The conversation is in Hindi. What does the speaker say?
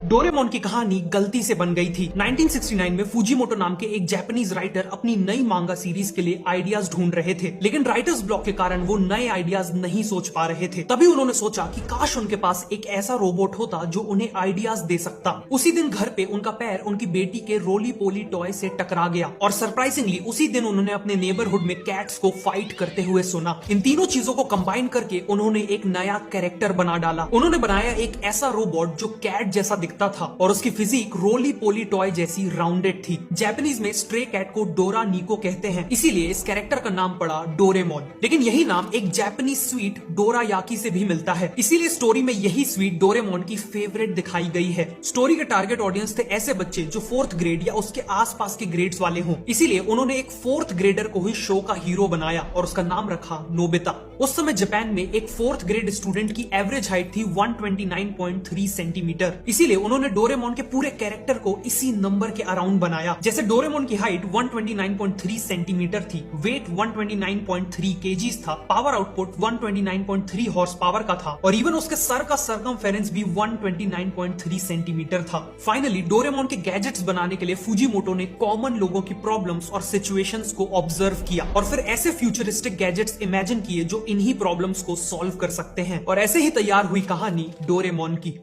डोरेमोन की कहानी गलती से बन गई थी। 1969 में फूजीमोटो नाम के एक जापानीज राइटर अपनी नई मांगा सीरीज के लिए आइडियाज ढूंढ रहे थे, लेकिन राइटर्स ब्लॉक के कारण वो नए आइडियाज नहीं सोच पा रहे थे। तभी उन्होंने सोचा कि काश उनके पास एक ऐसा रोबोट होता जो उन्हें आइडियाज दे सकता। उसी दिन घर पे उनका पैर उनकी बेटी के रोली पोली टॉय से टकरा गया और सरप्राइजिंगली उसी दिन उन्होंने अपने नेबरहुड में कैट्स को फाइट करते हुए सुना। इन तीनों चीजों को कंबाइन करके उन्होंने एक नया कैरेक्टर बना डाला। उन्होंने बनाया एक ऐसा रोबोट जो कैट जैसा दिखता था और उसकी फिजिक रोली पोली टॉय जैसी राउंडेड थी। जापानीज में स्ट्रे कैट को डोरा निको कहते हैं, इसीलिए इस कैरेक्टर का नाम पड़ा डोरेमोन। लेकिन यही नाम एक जापानीज स्वीट डोरायाकी से भी मिलता है, इसीलिए स्टोरी में यही स्वीट डोरेमोन की फेवरेट दिखाई गई है। स्टोरी के टारगेट ऑडियंस थे ऐसे बच्चे जो 4th ग्रेड या उसके आसपास के ग्रेड्स वाले हों, इसीलिए उन्होंने एक 4th ग्रेडर को ही शो का हीरो बनाया और उसका नाम रखा नोबिता। उस समय जापान में एक 4th ग्रेड स्टूडेंट की एवरेज हाइट थी 129.3 सेंटीमीटर, इसीलिए उन्होंने डोरेमोन के पूरे कैरेक्टर को इसी नंबर के अराउंड बनाया। जैसे डोरेमोन की हाइट 129.3 सेंटीमीटर थी, वेट 129.3 केजीज था, पावर आउटपुट 129.3 हॉर्स पावर का था और इवन उसके सर का सरकमफेरेंस भी 129.3 सेंटीमीटर था। फाइनली डोरेमोन के गैजेट्स बनाने के लिए फूजीमोटो ने कॉमन लोगों की प्रॉब्लम्स और सिचुएशंस को ऑब्जर्व किया और फिर ऐसे फ्यूचरिस्टिक गैजेट्स इमेजिन किए जो इन्हीं प्रॉब्लम्स को सॉल्व कर सकते हैं, और ऐसे ही तैयार हुई कहानी डोरेमोन की।